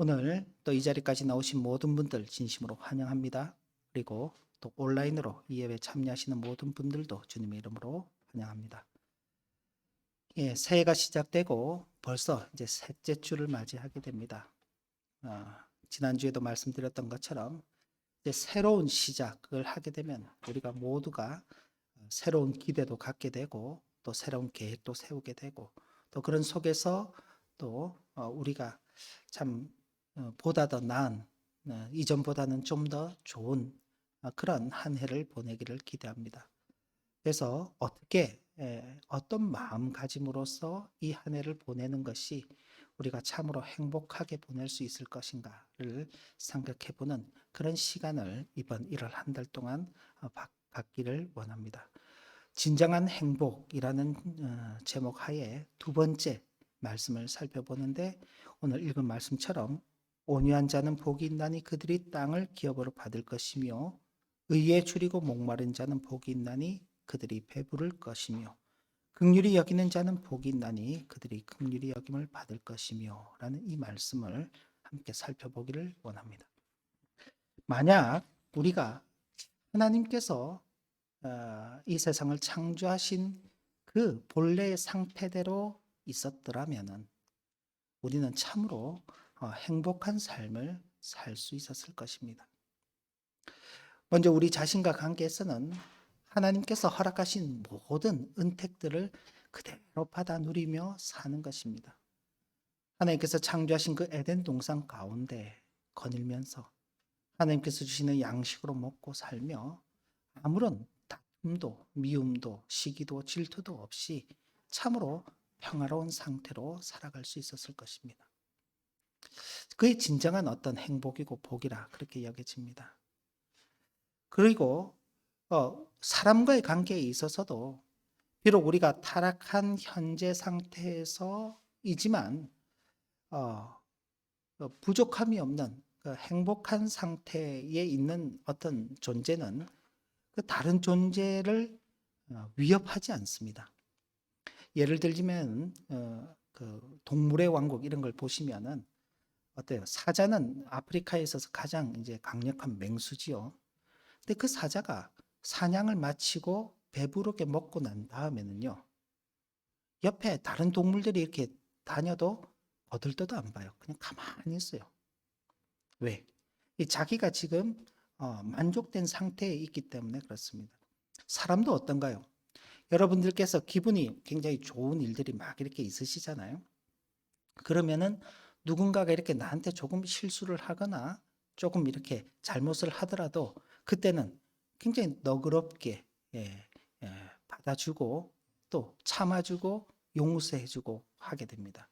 오늘 또 이 자리까지 나오신 모든 분들 진심으로 환영합니다. 그리고 또 온라인으로 이 예배 참여하시는 모든 분들도 주님의 이름으로 환영합니다. 예, 새해가 시작되고 벌써 이제 셋째 주를 맞이하게 됩니다. 지난주에도 말씀드렸던 것처럼 이제 새로운 시작을 하게 되면 우리가 모두가 새로운 기대도 갖게 되고 또 새로운 계획도 세우게 되고 또 그런 속에서 또 우리가 참 보다 더 나은 이전보다는 좀 더 좋은 그런 한 해를 보내기를 기대합니다. 그래서 어떻게 어떤 마음가짐으로써 이 한 해를 보내는 것이 우리가 참으로 행복하게 보낼 수 있을 것인가를 생각해 보는 그런 시간을 이번 1월 한 달 동안 갖기를 원합니다. 진정한 행복이라는 제목 하에 두 번째 말씀을 살펴보는데 오늘 읽은 말씀처럼 온유한 자는 복이 있나니 그들이 땅을 기업으로 받을 것이며 의에 줄이고 목마른 자는 복이 있나니 그들이 배부를 것이며 긍휼히 여기는 자는 복이 있나니 그들이 긍휼히 여김을 받을 것이며 라는 이 말씀을 함께 살펴보기를 원합니다. 만약 우리가 하나님께서 이 세상을 창조하신 그 본래의 상태대로 있었더라면은 우리는 참으로 행복한 삶을 살 수 있었을 것입니다. 먼저 우리 자신과 관계에서는 하나님께서 허락하신 모든 은택들을 그대로 받아 누리며 사는 것입니다. 하나님께서 창조하신 그 에덴 동산 가운데 거닐면서 하나님께서 주시는 양식으로 먹고 살며 아무런 다툼도 미움도 시기도 질투도 없이 참으로 평화로운 상태로 살아갈 수 있었을 것입니다. 그게 진정한 어떤 행복이고 복이라 그렇게 여겨집니다. 그리고 사람과의 관계에 있어서도 비록 우리가 타락한 현재 상태에서이지만 부족함이 없는 그 행복한 상태에 있는 어떤 존재는 그 다른 존재를 위협하지 않습니다. 예를 들면 그 동물의 왕국 이런 걸 보시면은 어때요? 사자는 아프리카에 있어서 가장 이제 강력한 맹수지요. 근데 그 사자가 사냥을 마치고 배부르게 먹고 난 다음에는요, 옆에 다른 동물들이 이렇게 다녀도 거들떠도 안 봐요. 그냥 가만히 있어요. 왜? 자기가 지금 만족된 상태에 있기 때문에 그렇습니다. 사람도 어떤가요? 여러분들께서 기분이 굉장히 좋은 일들이 막 이렇게 있으시잖아요. 그러면은 누군가가 이렇게 나한테 조금 실수를 하거나 조금 이렇게 잘못을 하더라도 그때는 굉장히 너그럽게 받아주고 또 참아주고 용서해주고 하게 됩니다.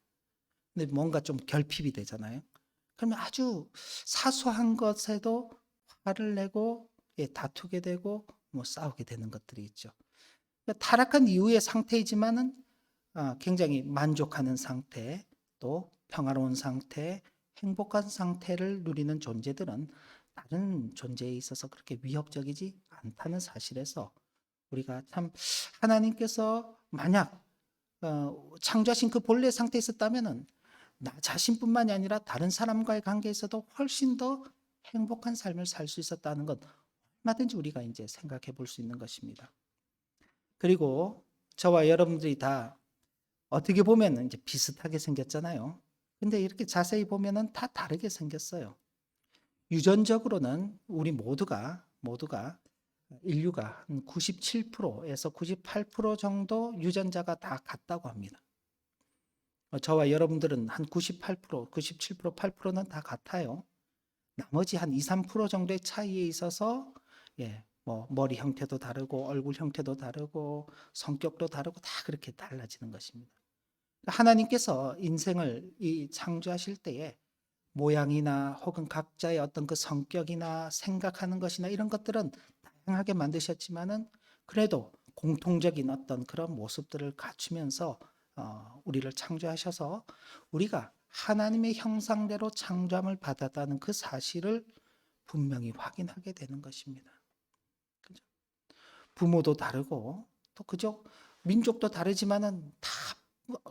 근데 뭔가 좀 결핍이 되잖아요. 그러면 아주 사소한 것에도 화를 내고 다투게 되고 뭐 싸우게 되는 것들이 있죠. 그러니까 타락한 이후의 상태이지만은 굉장히 만족하는 상태, 또 평화로운 상태, 행복한 상태를 누리는 존재들은 다른 존재에 있어서 그렇게 위협적이지 않다는 사실에서 우리가 참 하나님께서 만약 창조하신 그 본래 상태에 있었다면은 나 자신뿐만이 아니라 다른 사람과의 관계에서도 훨씬 더 행복한 삶을 살 수 있었다는 것 얼마든지 우리가 이제 생각해 볼 수 있는 것입니다. 그리고 저와 여러분들이 다 어떻게 보면 이제 비슷하게 생겼잖아요. 근데 이렇게 자세히 보면은 다 다르게 생겼어요. 유전적으로는 우리 모두가 인류가 한 97%에서 98% 정도 유전자가 다 같다고 합니다. 저와 여러분들은 한 98%, 97%, 8%는 다 같아요. 나머지 한 2, 3% 정도의 차이에 있어서 뭐 머리 형태도 다르고 얼굴 형태도 다르고 성격도 다르고 다 그렇게 달라지는 것입니다. 하나님께서 인생을 창조하실 때에 모양이나 혹은 각자의 어떤 그 성격이나 생각하는 것이나 이런 것들은 다양하게 만드셨지만은 그래도 공통적인 어떤 그런 모습들을 갖추면서 우리를 창조하셔서 우리가 하나님의 형상대로 창조함을 받았다는 그 사실을 분명히 확인하게 되는 것입니다. 그죠? 부모도 다르고 또 그죠? 민족도 다르지만은 다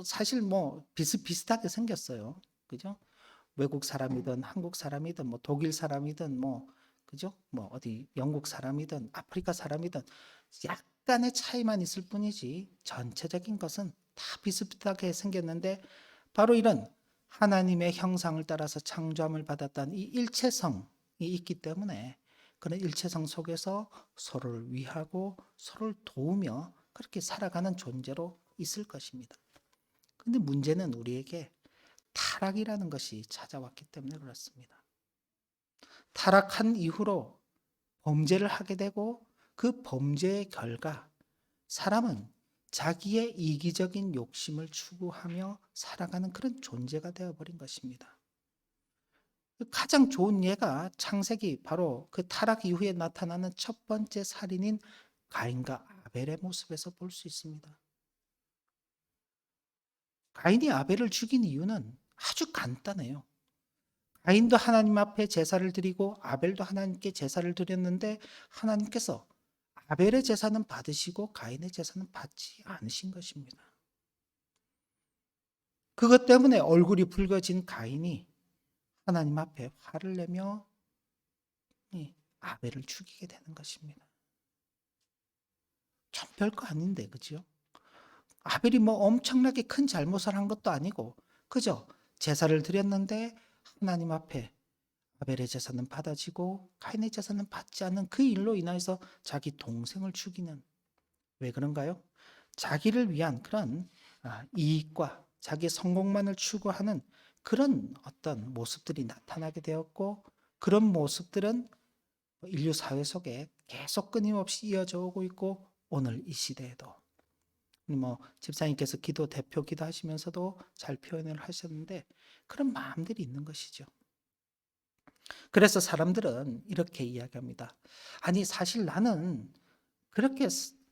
사실 뭐 비슷비슷하게 생겼어요. 그죠? 외국 사람이든 한국 사람이든 뭐 독일 사람이든 뭐 그죠? 뭐 어디 영국 사람이든 아프리카 사람이든 약간의 차이만 있을 뿐이지 전체적인 것은 다 비슷비슷하게 생겼는데 바로 이런 하나님의 형상을 따라서 창조함을 받았다는 이 일체성이 있기 때문에 그런 일체성 속에서 서로를 위하고 서로를 도우며 그렇게 살아가는 존재로 있을 것입니다. 근데 문제는 우리에게 타락이라는 것이 찾아왔기 때문에 그렇습니다. 타락한 이후로 범죄를 하게 되고 그 범죄의 결과 사람은 자기의 이기적인 욕심을 추구하며 살아가는 그런 존재가 되어버린 것입니다. 가장 좋은 예가 창세기 바로 그 타락 이후에 나타나는 첫 번째 살인인 가인과 아벨의 모습에서 볼 수 있습니다. 가인이 아벨을 죽인 이유는 아주 간단해요. 가인도 하나님 앞에 제사를 드리고 아벨도 하나님께 제사를 드렸는데 하나님께서 아벨의 제사는 받으시고 가인의 제사는 받지 않으신 것입니다. 그것 때문에 얼굴이 붉어진 가인이 하나님 앞에 화를 내며 아벨을 죽이게 되는 것입니다. 참 별거 아닌데, 그죠? 아벨이 뭐 엄청나게 큰 잘못을 한 것도 아니고, 그죠? 제사를 드렸는데 하나님 앞에 아벨의 제사는 받아지고 가인의 제사는 받지 않는 그 일로 인해서 자기 동생을 죽이는, 왜 그런가요? 자기를 위한 그런 이익과 자기의 성공만을 추구하는 그런 어떤 모습들이 나타나게 되었고, 그런 모습들은 인류 사회 속에 계속 끊임없이 이어져 오고 있고 오늘 이 시대에도 뭐 집사님께서 대표 기도하시면서도 잘 표현을 하셨는데 그런 마음들이 있는 것이죠. 그래서 사람들은 이렇게 이야기합니다. 아니 사실 나는 그렇게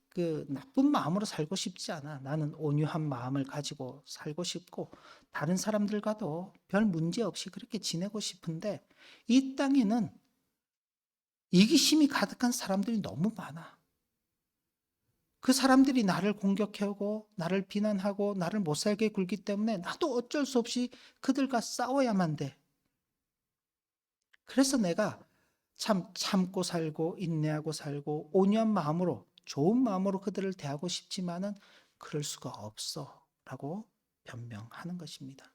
그 나쁜 마음으로 살고 싶지 않아. 나는 온유한 마음을 가지고 살고 싶고 다른 사람들과도 별 문제 없이 그렇게 지내고 싶은데 이 땅에는 이기심이 가득한 사람들이 너무 많아. 그 사람들이 나를 공격하고 나를 비난하고 나를 못살게 굴기 때문에 나도 어쩔 수 없이 그들과 싸워야만 돼. 그래서 내가 참 참고 살고 인내하고 살고 온유한 마음으로 좋은 마음으로 그들을 대하고 싶지만은 그럴 수가 없어 라고 변명하는 것입니다.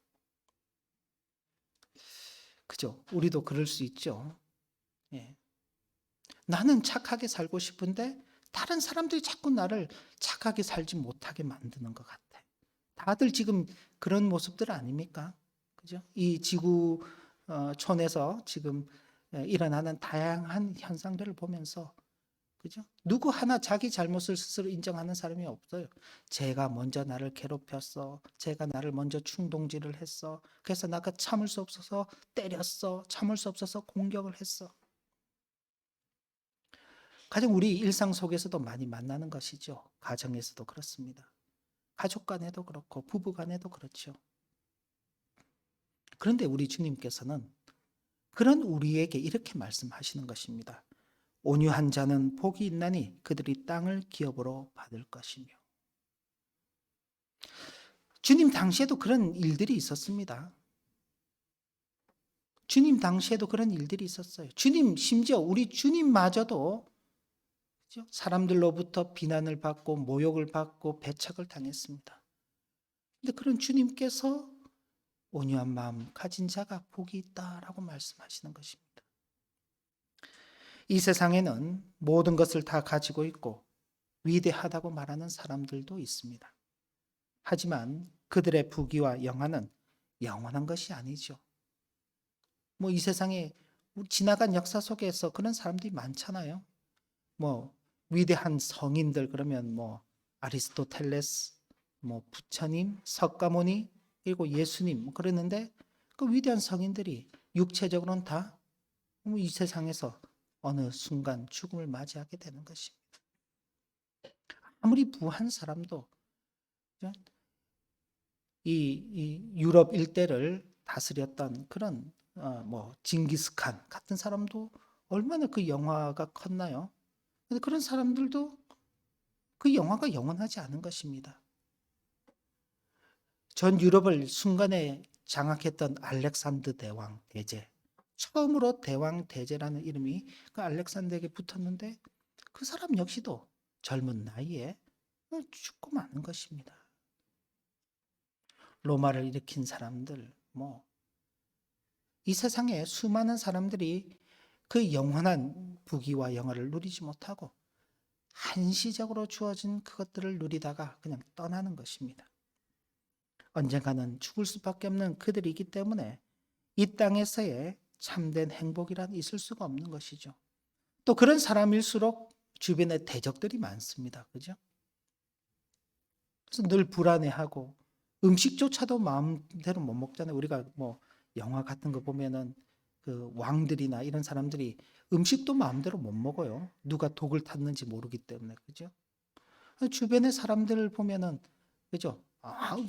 그죠? 우리도 그럴 수 있죠. 예. 나는 착하게 살고 싶은데 다른 사람들이 자꾸 나를 착하게 살지 못하게 만드는 것 같아. 다들 지금 그런 모습들 아닙니까? 그죠? 이 지구촌에서 지금 일어나는 다양한 현상들을 보면서 그죠? 누구 하나 자기 잘못을 스스로 인정하는 사람이 없어요. 제가 먼저 나를 괴롭혔어. 제가 나를 먼저 충동질을 했어. 그래서 나가 참을 수 없어서 때렸어. 참을 수 없어서 공격을 했어. 가장 우리 일상 속에서도 많이 만나는 것이죠. 가정에서도 그렇습니다. 가족 간에도 그렇고 부부 간에도 그렇죠. 그런데 우리 주님께서는 그런 우리에게 이렇게 말씀하시는 것입니다. 온유한 자는 복이 있나니 그들이 땅을 기업으로 받을 것이며. 주님 당시에도 그런 일들이 있었습니다. 주님 당시에도 그런 일들이 있었어요. 주님 심지어 우리 주님마저도 사람들로부터 비난을 받고 모욕을 받고 배척을 당했습니다. 근데 그런 주님께서 온유한 마음 가진 자가 복이 있다라고 말씀하시는 것입니다. 이 세상에는 모든 것을 다 가지고 있고 위대하다고 말하는 사람들도 있습니다. 하지만 그들의 부귀와 영화는 영원한 것이 아니죠. 뭐 이 세상에 지나간 역사 속에서 그런 사람들이 많잖아요. 뭐 위대한 성인들 그러면 뭐 아리스토텔레스, 뭐 부처님, 석가모니 그리고 예수님 그러는데 그 위대한 성인들이 육체적으로는 다 이 세상에서 어느 순간 죽음을 맞이하게 되는 것입니다. 아무리 부한 사람도 이 유럽 일대를 다스렸던 그런 뭐 징기스칸 같은 사람도 얼마나 그 영화가 컸나요? 근데 그런 사람들도 그 영화가 영원하지 않은 것입니다. 전 유럽을 순간에 장악했던 알렉산더 대왕 대제. 처음으로 대왕 대제라는 이름이 그 알렉산더에게 붙었는데 그 사람 역시도 젊은 나이에 죽고 마는 것입니다. 로마를 일으킨 사람들, 이 세상에 수많은 사람들이 그 영원한 부귀와 영화를 누리지 못하고 한시적으로 주어진 그것들을 누리다가 그냥 떠나는 것입니다. 언젠가는 죽을 수밖에 없는 그들이기 때문에 이 땅에서의 참된 행복이란 있을 수가 없는 것이죠. 또 그런 사람일수록 주변에 대적들이 많습니다. 그죠? 그래서 늘 불안해하고 음식조차도 마음대로 못 먹잖아요. 우리가 영화 같은 거 보면은 그 왕들이나 이런 사람들이 음식도 마음대로 못 먹어요. 누가 독을 탔는지 모르기 때문에. 그죠? 주변의 사람들을 보면은, 그죠?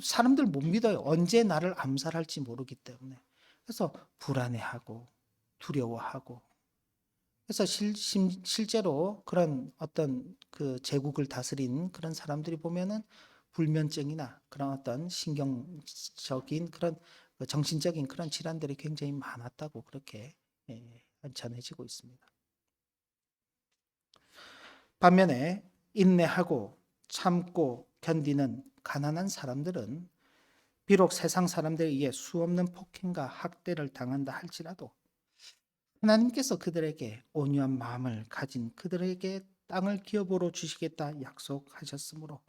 사람들 못 믿어요. 언제 나를 암살할지 모르기 때문에. 그래서 불안해하고 두려워하고. 그래서 실제로 그런 어떤 그 제국을 다스린 그런 사람들이 보면은 불면증이나 그런 어떤 신경적인 그런 정신적인 그런 질환들이 굉장히 많았다고 그렇게 전해지고 있습니다. 반면에 인내하고 참고 견디는 가난한 사람들은 비록 세상 사람들에 의해 수없는 폭행과 학대를 당한다 할지라도 하나님께서 그들에게 온유한 마음을 가진 그들에게 땅을 기업으로 주시겠다 약속하셨으므로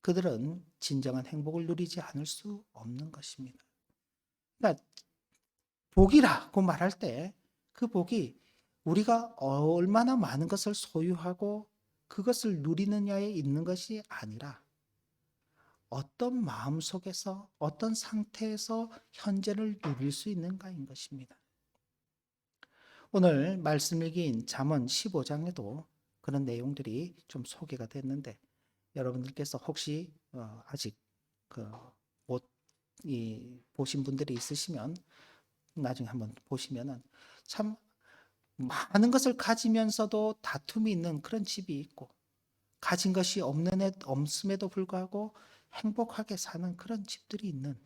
그들은 진정한 행복을 누리지 않을 수 없는 것입니다. 그러니까 복이라고 말할 때 그 복이 우리가 얼마나 많은 것을 소유하고 그것을 누리느냐에 있는 것이 아니라 어떤 마음 속에서 어떤 상태에서 현재를 누릴 수 있는가인 것입니다. 오늘 말씀 일기인 잠언 15장에도 그런 내용들이 좀 소개가 됐는데 여러분들께서 혹시 아직 못 보신 분들이 있으시면 나중에 한번 보시면은 참 많은 것을 가지면서도 다툼이 있는 그런 집이 있고 가진 것이 없음에도 불구하고 행복하게 사는 그런 집들이 있는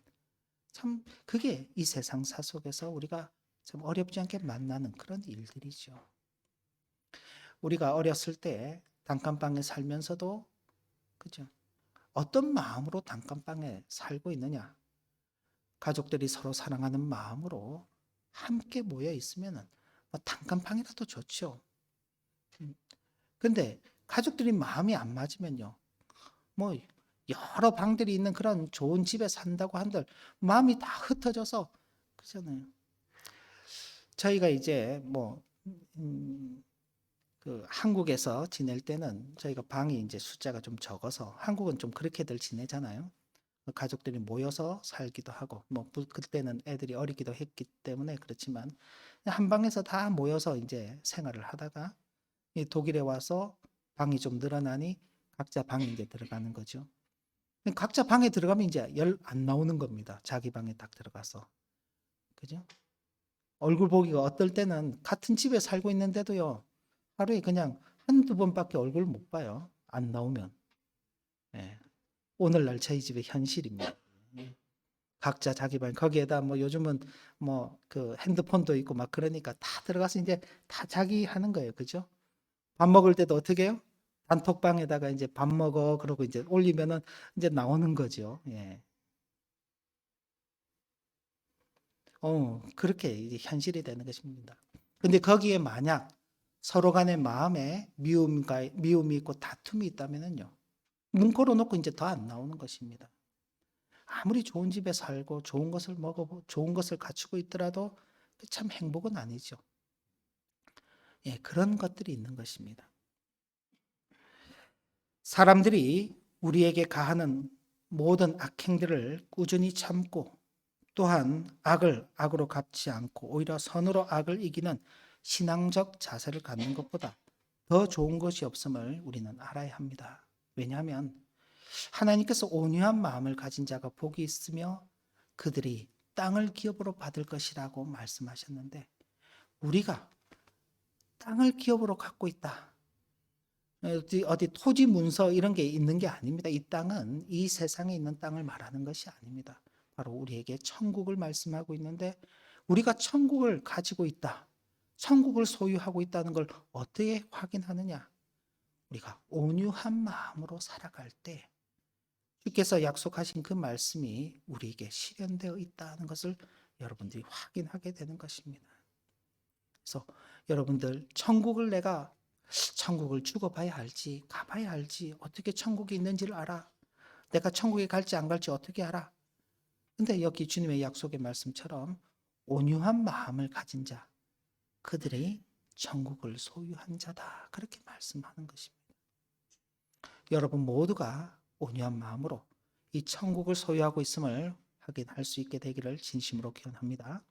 참 그게 이 세상사 속에서 우리가 참 어렵지 않게 만나는 그런 일들이죠. 우리가 어렸을 때 단칸방에 살면서도 그죠? 어떤 마음으로 단칸방에 살고 있느냐? 가족들이 서로 사랑하는 마음으로 함께 모여 있으면은 단칸방이라도 좋죠. 근데 가족들이 마음이 안 맞으면요. 뭐 여러 방들이 있는 그런 좋은 집에 산다고 한들 마음이 다 흩어져서 그잖아요. 저희가 이제 그 한국에서 지낼 때는 저희가 방이 이제 숫자가 좀 적어서 한국은 좀 그렇게들 지내잖아요. 가족들이 모여서 살기도 하고 그때는 애들이 어리기도 했기 때문에 그렇지만 한 방에서 다 모여서 이제 생활을 하다가 이 독일에 와서 방이 좀 늘어나니 각자 방에 이제 들어가는 거죠. 각자 방에 들어가면 이제 열 안 나오는 겁니다. 자기 방에 딱 들어가서. 그죠? 얼굴 보기가 어떨 때는 같은 집에 살고 있는데도요. 하루에 그냥 한두 번밖에 얼굴 못 봐요. 안 나오면. 예. 오늘날 저희 집의 현실입니다. 각자 자기 방 거기에다 요즘은 그 핸드폰도 있고 막 그러니까 다 들어가서 이제 다 자기 하는 거예요. 그죠? 밥 먹을 때도 어떻게 해요? 단톡방에다가 이제 밥 먹어 그러고 이제 올리면은 이제 나오는 거죠. 예. 그렇게 이제 현실이 되는 것입니다. 근데 거기에 만약 서로 간의 마음에 미움이 있고 다툼이 있다면은요. 문 걸어놓고 이제 더 안 나오는 것입니다. 아무리 좋은 집에 살고 좋은 것을 먹어보고 좋은 것을 갖추고 있더라도 참 행복은 아니죠. 예, 그런 것들이 있는 것입니다. 사람들이 우리에게 가하는 모든 악행들을 꾸준히 참고 또한 악을 악으로 갚지 않고 오히려 선으로 악을 이기는 신앙적 자세를 갖는 것보다 더 좋은 것이 없음을 우리는 알아야 합니다. 왜냐하면 하나님께서 온유한 마음을 가진 자가 복이 있으며 그들이 땅을 기업으로 받을 것이라고 말씀하셨는데 우리가 땅을 기업으로 갖고 있다. 어디 토지 문서 이런 게 있는 게 아닙니다. 이 땅은 이 세상에 있는 땅을 말하는 것이 아닙니다. 바로 우리에게 천국을 말씀하고 있는데 우리가 천국을 가지고 있다. 천국을 소유하고 있다는 걸 어떻게 확인하느냐? 우리가 온유한 마음으로 살아갈 때 주께서 약속하신 그 말씀이 우리에게 실현되어 있다는 것을 여러분들이 확인하게 되는 것입니다. 그래서 여러분들 내가 천국을 죽어봐야 알지, 가봐야 알지, 어떻게 천국이 있는지를 알아. 내가 천국에 갈지 안 갈지 어떻게 알아. 근데 여기 주님의 약속의 말씀처럼 온유한 마음을 가진 자, 그들이 천국을 소유한 자다. 그렇게 말씀하는 것입니다. 여러분 모두가 온유한 마음으로 이 천국을 소유하고 있음을 확인할 수 있게 되기를 진심으로 기원합니다.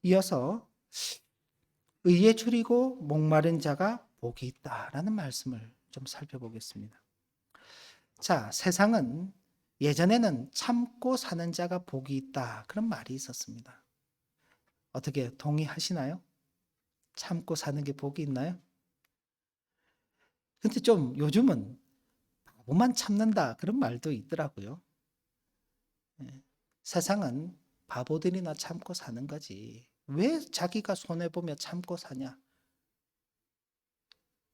이어서 의에 줄이고 목마른 자가 복이 있다라는 말씀을 좀 살펴보겠습니다. 자, 세상은 예전에는 참고 사는 자가 복이 있다 그런 말이 있었습니다. 어떻게 동의하시나요? 참고 사는 게 복이 있나요? 근데 좀 요즘은 바보만 참는다 그런 말도 있더라고요. 세상은 바보들이나 참고 사는 거지. 왜 자기가 손해보며 참고 사냐?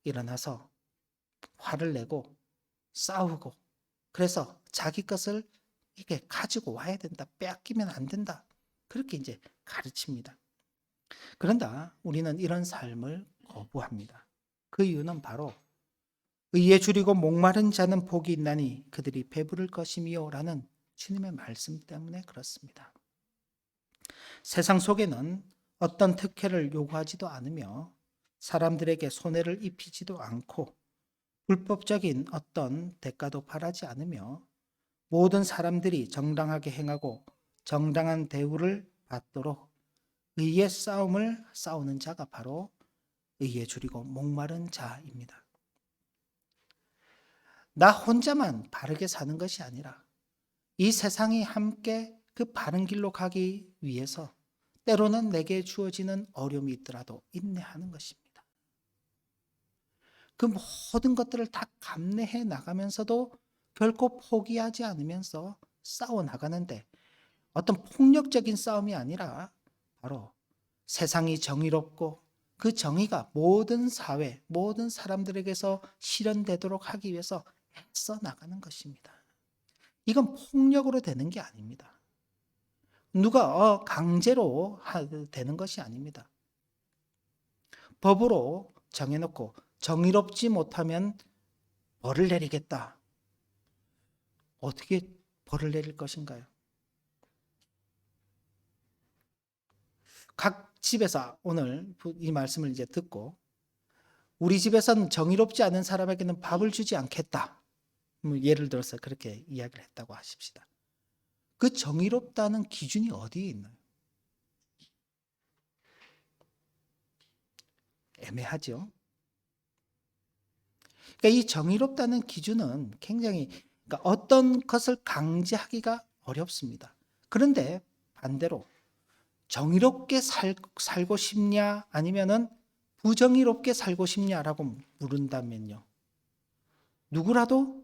일어나서 화를 내고 싸우고 그래서 자기 것을 이게 가지고 와야 된다. 빼앗기면 안 된다. 그렇게 이제 가르칩니다. 그런데 우리는 이런 삶을 거부합니다. 그 이유는 바로 의에 줄이고 목마른 자는 복이 있나니 그들이 배부를 것이미요 라는 주님의 말씀 때문에 그렇습니다. 세상 속에는 어떤 특혜를 요구하지도 않으며 사람들에게 손해를 입히지도 않고 불법적인 어떤 대가도 바라지 않으며 모든 사람들이 정당하게 행하고 정당한 대우를 받도록 의의 싸움을 싸우는 자가 바로 의에 줄이고 목마른 자입니다. 나 혼자만 바르게 사는 것이 아니라 이 세상이 함께 그 바른 길로 가기 위해서 때로는 내게 주어지는 어려움이 있더라도 인내하는 것입니다. 그 모든 것들을 다 감내해 나가면서도 결코 포기하지 않으면서 싸워 나가는데 어떤 폭력적인 싸움이 아니라 바로 세상이 정의롭고 그 정의가 모든 사회, 모든 사람들에게서 실현되도록 하기 위해서 애써 나가는 것입니다. 이건 폭력으로 되는 게 아닙니다. 누가 강제로 되는 것이 아닙니다. 법으로 정해놓고 정의롭지 못하면 벌을 내리겠다. 어떻게 벌을 내릴 것인가요? 각 집에서 오늘 이 말씀을 이제 듣고 우리 집에서는 정의롭지 않은 사람에게는 밥을 주지 않겠다. 예를 들어서 그렇게 이야기를 했다고 하십시다. 그 정의롭다는 기준이 어디에 있나요? 애매하죠. 그러니까 이 정의롭다는 기준은 굉장히 그러니까 어떤 것을 강제하기가 어렵습니다. 그런데 반대로 정의롭게 살고 싶냐 아니면은 부정의롭게 살고 싶냐라고 물은다면요. 누구라도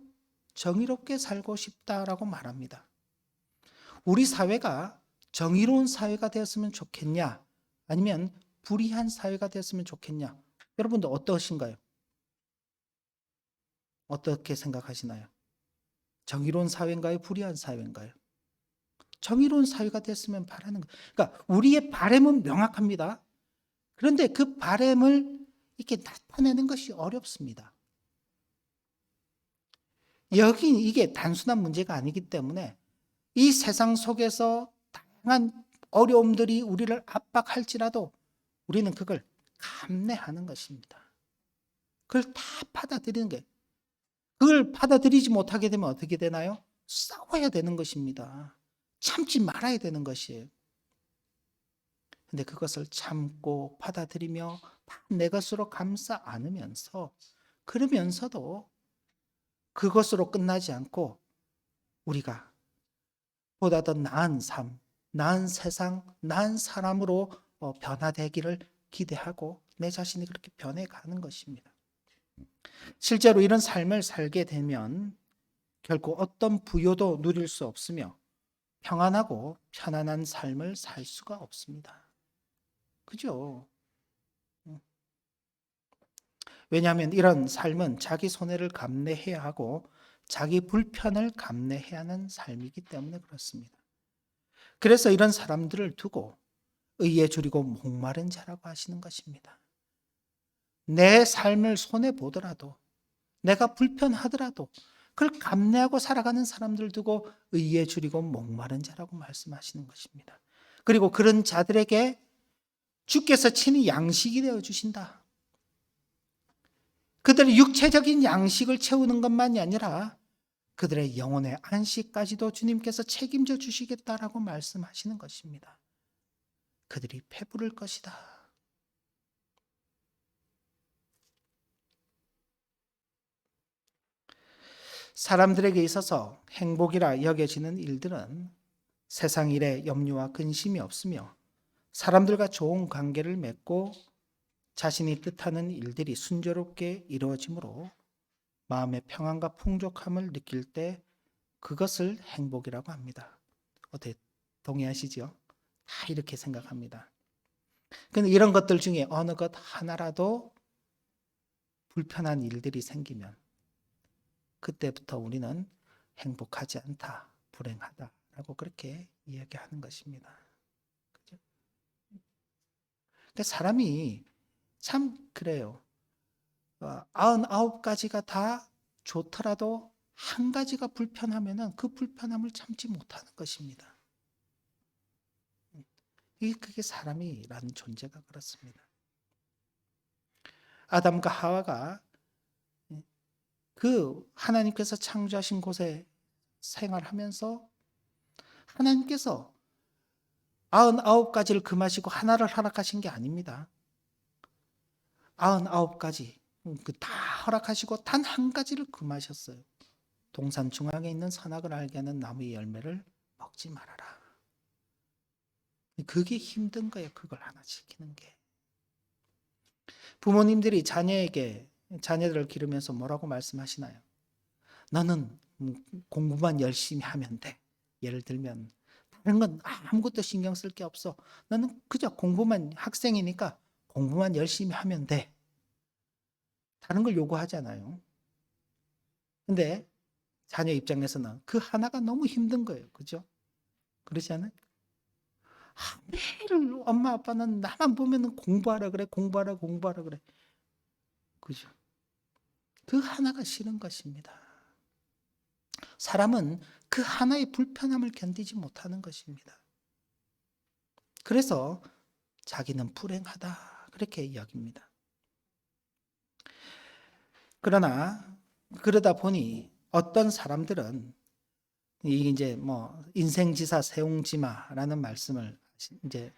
정의롭게 살고 싶다라고 말합니다. 우리 사회가 정의로운 사회가 되었으면 좋겠냐 아니면 불의한 사회가 되었으면 좋겠냐. 여러분들 어떠신가요? 어떻게 생각하시나요? 정의로운 사회인가요? 불의한 사회인가요? 정의로운 사회가 됐으면 바라는 거. 그러니까 우리의 바람은 명확합니다. 그런데 그 바람을 이렇게 나타내는 것이 어렵습니다. 여기 이게 단순한 문제가 아니기 때문에 이 세상 속에서 다양한 어려움들이 우리를 압박할지라도 우리는 그걸 감내하는 것입니다. 그걸 다 받아들이는 게 그걸 받아들이지 못하게 되면 어떻게 되나요? 싸워야 되는 것입니다. 참지 말아야 되는 것이에요. 근데 그것을 참고 받아들이며 다 내 것으로 감싸 안으면서 그러면서도 그것으로 끝나지 않고 우리가 보다 더 나은 삶, 나은 세상, 나은 사람으로 변화되기를 기대하고 내 자신이 그렇게 변해가는 것입니다. 실제로 이런 삶을 살게 되면 결코 어떤 부여도 누릴 수 없으며 평안하고 편안한 삶을 살 수가 없습니다. 그죠? 왜냐하면 이런 삶은 자기 손해를 감내해야 하고 자기 불편을 감내해야 하는 삶이기 때문에 그렇습니다. 그래서 이런 사람들을 두고 의에 줄이고 목마른 자라고 하시는 것입니다. 내 삶을 손해보더라도 내가 불편하더라도 그걸 감내하고 살아가는 사람들 두고 의에 줄이고 목마른 자라고 말씀하시는 것입니다. 그리고 그런 자들에게 주께서 친히 양식이 되어 주신다. 그들의 육체적인 양식을 채우는 것만이 아니라 그들의 영혼의 안식까지도 주님께서 책임져 주시겠다라고 말씀하시는 것입니다. 그들이 배부를 것이다. 사람들에게 있어서 행복이라 여겨지는 일들은 세상 일에 염려와 근심이 없으며 사람들과 좋은 관계를 맺고 자신이 뜻하는 일들이 순조롭게 이루어지므로 마음의 평안과 풍족함을 느낄 때 그것을 행복이라고 합니다. 어떻게 동의하시죠? 다 이렇게 생각합니다. 근데 이런 것들 중에 어느 것 하나라도 불편한 일들이 생기면 그때부터 우리는 행복하지 않다, 불행하다라고 그렇게 이야기하는 것입니다. 그죠? 근데 사람이 참 그래요. 99가지가 다 좋더라도 한 가지가 불편하면은 그 불편함을 참지 못하는 것입니다. 그게 사람이라는 존재가 그렇습니다. 아담과 하와가 그 하나님께서 창조하신 곳에 생활하면서 하나님께서 99가지를 금하시고 하나를 허락하신 게 아닙니다. 99가지 다 허락하시고 단 한 가지를 금하셨어요. 동산 중앙에 있는 선악을 알게 하는 나무의 열매를 먹지 말아라. 그게 힘든 거예요. 그걸 하나 지키는 게. 부모님들이 자녀들을 기르면서 뭐라고 말씀하시나요? 너는 공부만 열심히 하면 돼. 예를 들면 다른 건 아무것도 신경 쓸 게 없어. 너는 그저 공부만, 학생이니까 공부만 열심히 하면 돼. 다른 걸 요구하잖아요. 근데 자녀 입장에서는 그 하나가 너무 힘든 거예요. 그죠? 그렇지 않아요? 매일 엄마 아빠는 나만 보면 공부하라 그래, 공부하라 그래. 그죠? 그 하나가 싫은 것입니다. 사람은 그 하나의 불편함을 견디지 못하는 것입니다. 그래서 자기는 불행하다 그렇게 이야기합니다. 그러나 그러다 보니 어떤 사람들은 이제 뭐 인생지사 세옹지마라는 말씀을 이제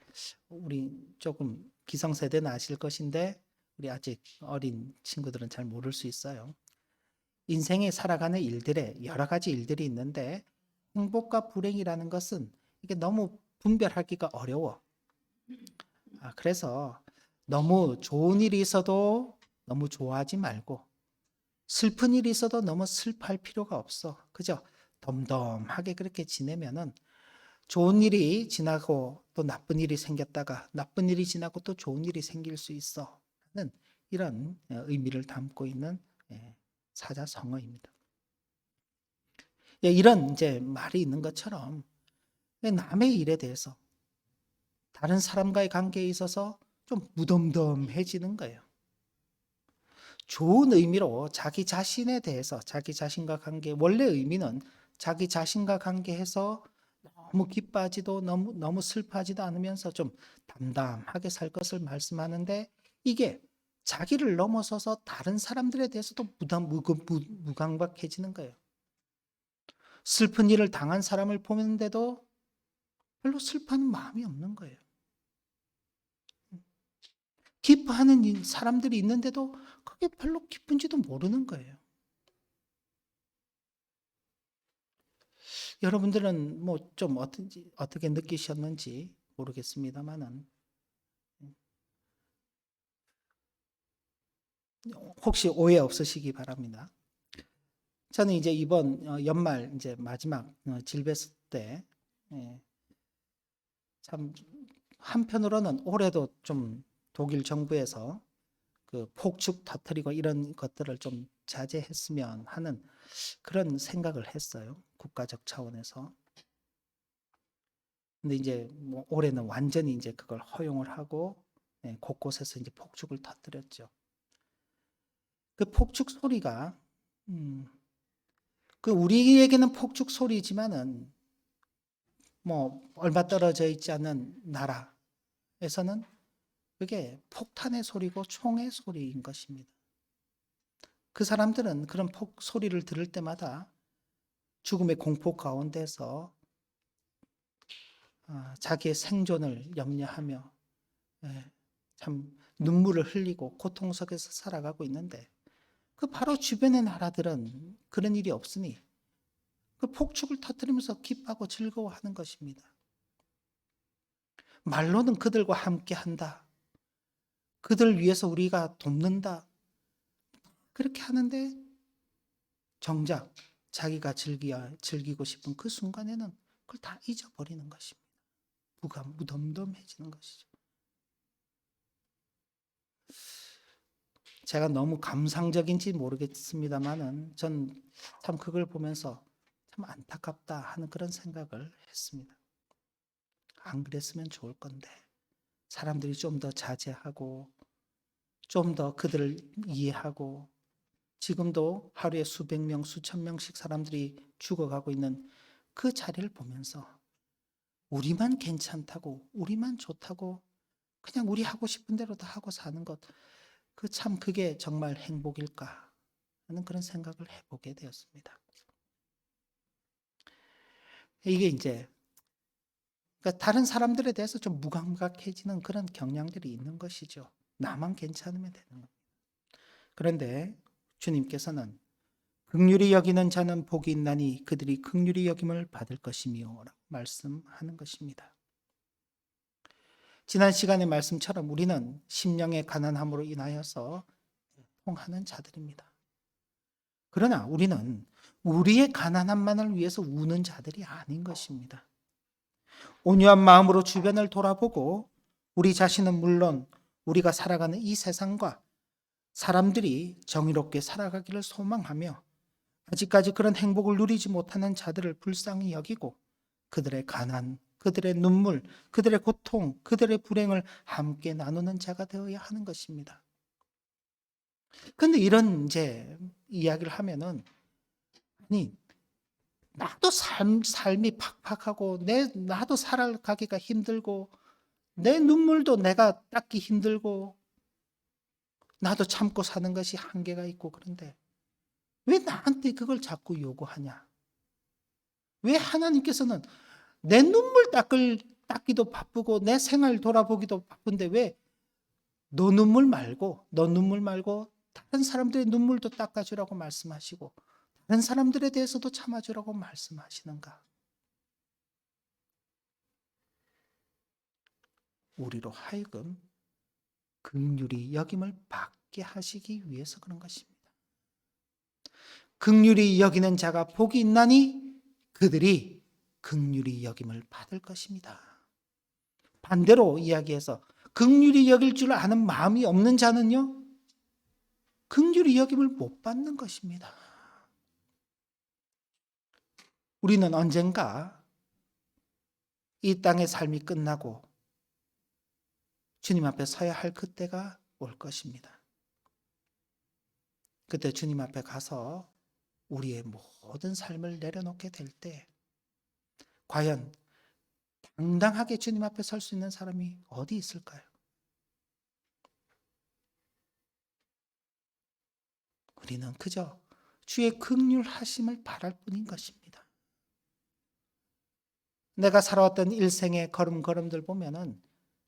우리 조금 기성세대는 아실 것인데 우리 아직 어린 친구들은 잘 모를 수 있어요. 인생에 살아가는 일들에 여러 가지 일들이 있는데 행복과 불행이라는 것은 이게 너무 분별하기가 어려워. 그래서 너무 좋은 일이 있어도 너무 좋아하지 말고 슬픈 일이 있어도 너무 슬퍼할 필요가 없어. 그죠? 덤덤하게 그렇게 지내면은 좋은 일이 지나고 또 나쁜 일이 생겼다가 나쁜 일이 지나고 또 좋은 일이 생길 수 있어. 하는 이런 의미를 담고 있는 사자성어입니다. 이런 이제 말이 있는 것처럼 남의 일에 대해서 다른 사람과의 관계에 있어서 좀 무덤덤해지는 거예요. 좋은 의미로 자기 자신에 대해서 자기 자신과 관계, 원래 의미는 자기 자신과 관계해서 너무 기뻐하지도 너무 슬퍼하지도 않으면서 좀 담담하게 살 것을 말씀하는데 이게 자기를 넘어서서 다른 사람들에 대해서도 무감각해지는 거예요. 슬픈 일을 당한 사람을 보는데도 별로 슬퍼하는 마음이 없는 거예요. 기뻐하는 사람들이 있는데도 그게 별로 기쁜지도 모르는 거예요. 여러분들은 뭐 좀 어떻게 느끼셨는지 모르겠습니다만은 혹시 오해 없으시기 바랍니다. 저는 이제 이번 연말 이제 마지막 질베스 때 예. 참 한편으로는 올해도 좀 독일 정부에서 그 폭죽 터뜨리고 이런 것들을 좀 자제했으면 하는 그런 생각을 했어요. 국가적 차원에서. 근데 이제 뭐 올해는 완전히 이제 그걸 허용을 하고 예, 곳곳에서 이제 폭죽을 터뜨렸죠. 그 폭죽 소리가 음, 그 우리에게는 폭죽 소리지만은 뭐 얼마 떨어져 있지 않은 나라에서는 그게 폭탄의 소리고 총의 소리인 것입니다. 그 사람들은 그런 폭 소리를 들을 때마다 죽음의 공포 가운데서 자기의 생존을 염려하며 예, 참 눈물을 흘리고 고통 속에서 살아가고 있는데 그 바로 주변의 나라들은 그런 일이 없으니 그 폭죽을 터뜨리면서 기뻐하고 즐거워하는 것입니다. 말로는 그들과 함께 한다. 그들을 위해서 우리가 돕는다. 그렇게 하는데 정작 자기가 즐기고 싶은 그 순간에는 그걸 다 잊어버리는 것입니다. 무덤덤해지는 것이죠. 제가 너무 감상적인지 모르겠습니다만은 전 참 그걸 보면서 참 안타깝다 하는 그런 생각을 했습니다. 안 그랬으면 좋을 건데 사람들이 좀 더 자제하고 좀 더 그들을 이해하고 지금도 하루에 수백 명, 수천 명씩 사람들이 죽어가고 있는 그 자리를 보면서 우리만 괜찮다고, 우리만 좋다고 그냥 우리 하고 싶은 대로 다 하고 사는 것, 그게 정말 행복일까 하는 그런 생각을 해보게 되었습니다. 이게 이제 그러니까 다른 사람들에 대해서 좀 무감각해지는 그런 경향들이 있는 것이죠. 나만 괜찮으면 되는 겁니다. 그런데 주님께서는 긍휼히 여기는 자는 복이 있나니 그들이 긍휼히 여김을 받을 것이며 라고 말씀하는 것입니다. 지난 시간의 말씀처럼 우리는 심령의 가난함으로 인하여서 통하는 자들입니다. 그러나 우리는 우리의 가난함만을 위해서 우는 자들이 아닌 것입니다. 온유한 마음으로 주변을 돌아보고 우리 자신은 물론 우리가 살아가는 이 세상과 사람들이 정의롭게 살아가기를 소망하며 아직까지 그런 행복을 누리지 못하는 자들을 불쌍히 여기고 그들의 가난, 그들의 눈물, 그들의 고통, 그들의 불행을 함께 나누는 자가 되어야 하는 것입니다. 그런데 이런 이제 이야기를 하면은 아니 나도 삶이 팍팍하고 나도 살아가기가 힘들고 내 눈물도 내가 닦기 힘들고 나도 참고 사는 것이 한계가 있고 그런데 왜 나한테 그걸 자꾸 요구하냐? 왜 하나님께서는 내 눈물 닦기도 바쁘고 내 생활 돌아보기도 바쁜데 왜 너 눈물 말고 다른 사람들의 눈물도 닦아주라고 말씀하시고 다른 사람들에 대해서도 참아주라고 말씀하시는가? 우리로 하여금 긍휼히 여김을 받게 하시기 위해서 그런 것입니다. 긍휼히 여기는 자가 복이 있나니 그들이 긍휼히 여김을 받을 것입니다. 반대로 이야기해서 긍휼히 여길 줄 아는 마음이 없는 자는요, 긍휼히 여김을 못 받는 것입니다. 우리는 언젠가 이 땅의 삶이 끝나고 주님 앞에 서야 할 그때가 올 것입니다. 그때 주님 앞에 가서 우리의 모든 삶을 내려놓게 될 때 과연 당당하게 주님 앞에 설 수 있는 사람이 어디 있을까요? 우리는 그저 주의 긍휼하심을 바랄 뿐인 것입니다. 내가 살아왔던 일생의 걸음걸음들 보면은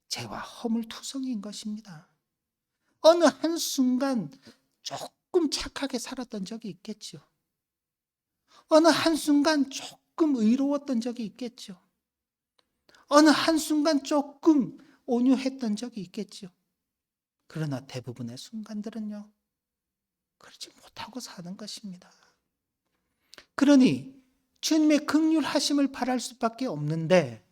죄와 허물투성이인 것입니다. 어느 한순간 조금 착하게 살았던 적이 있겠죠. 어느 한순간 조금 의로웠던 적이 있겠죠. 어느 한순간 조금 온유했던 적이 있겠죠. 그러나 대부분의 순간들은요, 그렇지 못하고 사는 것입니다. 그러니 주님의 긍휼하심을 바랄 수밖에 없는데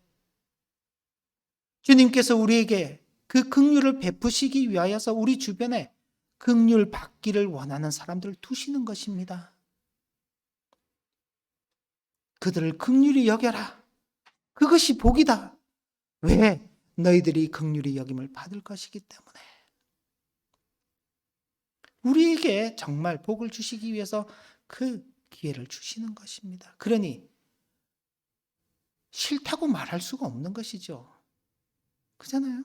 주님께서 우리에게 그 긍휼을 베푸시기 위하여서 우리 주변에 긍휼 받기를 원하는 사람들을 두시는 것입니다. 그들을 긍휼히 여겨라. 그것이 복이다. 왜? 너희들이 긍휼히 여김을 받을 것이기 때문에. 우리에게 정말 복을 주시기 위해서 그 기회를 주시는 것입니다. 그러니 싫다고 말할 수가 없는 것이죠. 그렇잖아요?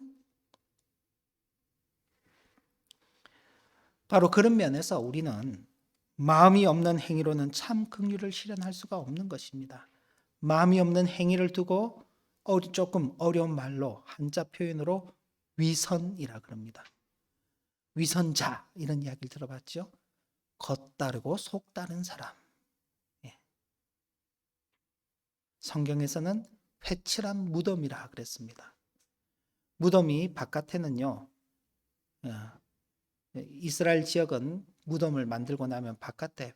바로 그런 면에서 우리는 마음이 없는 행위로는 참 긍휼을 실현할 수가 없는 것입니다. 마음이 없는 행위를 두고 조금 어려운 말로 한자 표현으로 위선이라 그럽니다. 위선자 이런 이야기를 들어봤죠? 겉다르고 속다른 사람. 예. 성경에서는 회칠한 무덤이라 그랬습니다. 무덤이 바깥에는요. 이스라엘 지역은 무덤을 만들고 나면 바깥에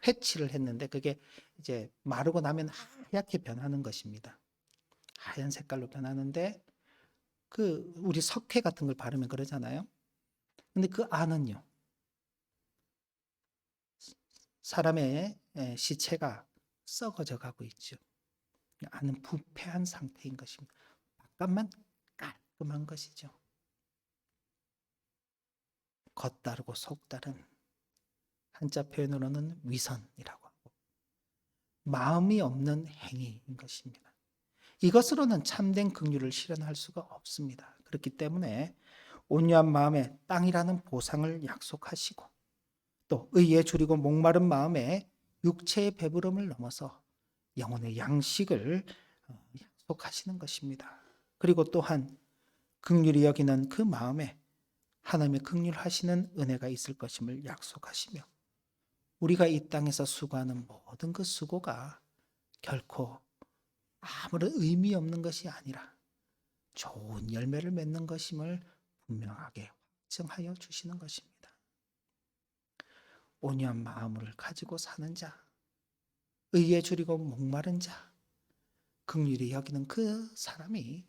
회칠을 했는데 그게 이제 마르고 나면 하얗게 변하는 것입니다. 하얀 색깔로 변하는데 그 우리 석회 같은 걸 바르면 그러잖아요. 근데 그 안은요. 사람의 시체가 썩어져 가고 있죠. 안은 부패한 상태인 것입니다. 바깥만 깔끔한 것이죠. 겉다르고 속다른 한자 표현으로는 위선이라고 하고 마음이 없는 행위인 것입니다. 이것으로는 참된 긍휼을 실현할 수가 없습니다. 그렇기 때문에 온유한 마음에 땅이라는 보상을 약속하시고 또 의에 줄이고 목마른 마음에 육체의 배부름을 넘어서 영혼의 양식을 약속하시는 것입니다. 그리고 또한 긍휼히 여기는 그 마음에 하나님의 긍휼하시는 은혜가 있을 것임을 약속하시며 우리가 이 땅에서 수고하는 모든 그 수고가 결코 아무런 의미 없는 것이 아니라 좋은 열매를 맺는 것임을 분명하게 확증하여 주시는 것입니다. 온유한 마음을 가지고 사는 자, 의에 줄이고 목마른 자, 긍휼히 여기는 그 사람이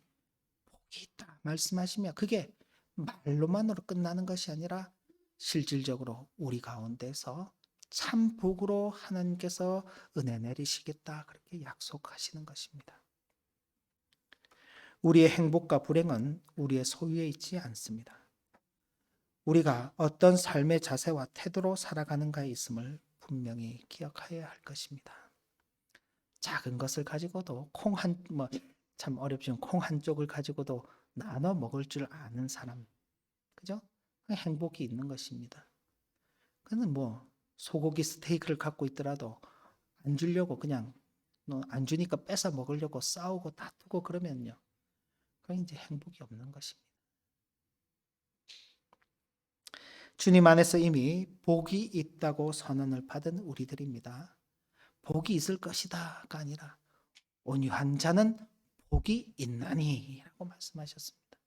복이 있다 말씀하시며 그게 말로만으로 끝나는 것이 아니라 실질적으로 우리 가운데서 참 복으로 하나님께서 은혜 내리시겠다 그렇게 약속하시는 것입니다. 우리의 행복과 불행은 우리의 소유에 있지 않습니다. 우리가 어떤 삶의 자세와 태도로 살아가는가에 있음을 분명히 기억해야 할 것입니다. 작은 것을 가지고도 참 어렵지만 콩 한 쪽을 가지고도 나눠 먹을 줄 아는 사람, 그죠? 행복이 있는 것입니다. 그는 소고기 스테이크를 갖고 있더라도 안 주려고 그냥 안 주니까 뺏어 먹으려고 싸우고 다투고 그러면요, 그게 이제 행복이 없는 것입니다. 주님 안에서 이미 복이 있다고 선언을 받은 우리들입니다. 복이 있을 것이다가 아니라 온유한 자는 복이 있나니 라고 말씀하셨습니다.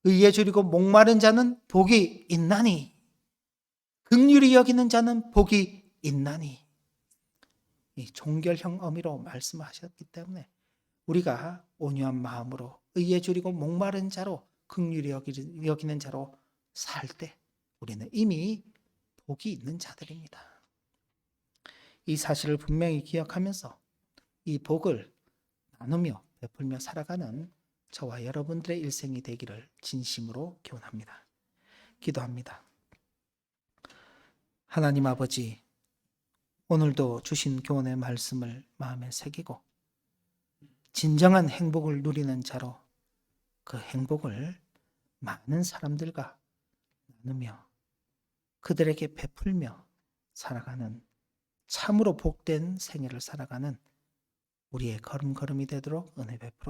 의에 줄이고 목마른 자는 복이 있나니 긍휼히 여기는 자는 복이 있나니 이 종결형 어미로 말씀하셨기 때문에 우리가 온유한 마음으로 의에 줄이고 목마른 자로 긍휼히 여기는 자로 살 때 우리는 이미 복이 있는 자들입니다. 이 사실을 분명히 기억하면서 이 복을 나누며 베풀며 살아가는 저와 여러분들의 일생이 되기를 진심으로 기원합니다. 기도합니다. 하나님 아버지, 오늘도 주신 교훈의 말씀을 마음에 새기고 진정한 행복을 누리는 자로 그 행복을 많은 사람들과 나누며 그들에게 베풀며 살아가는 참으로 복된 생애를 살아가는 우리의 걸음걸음이 되도록 은혜 베풀어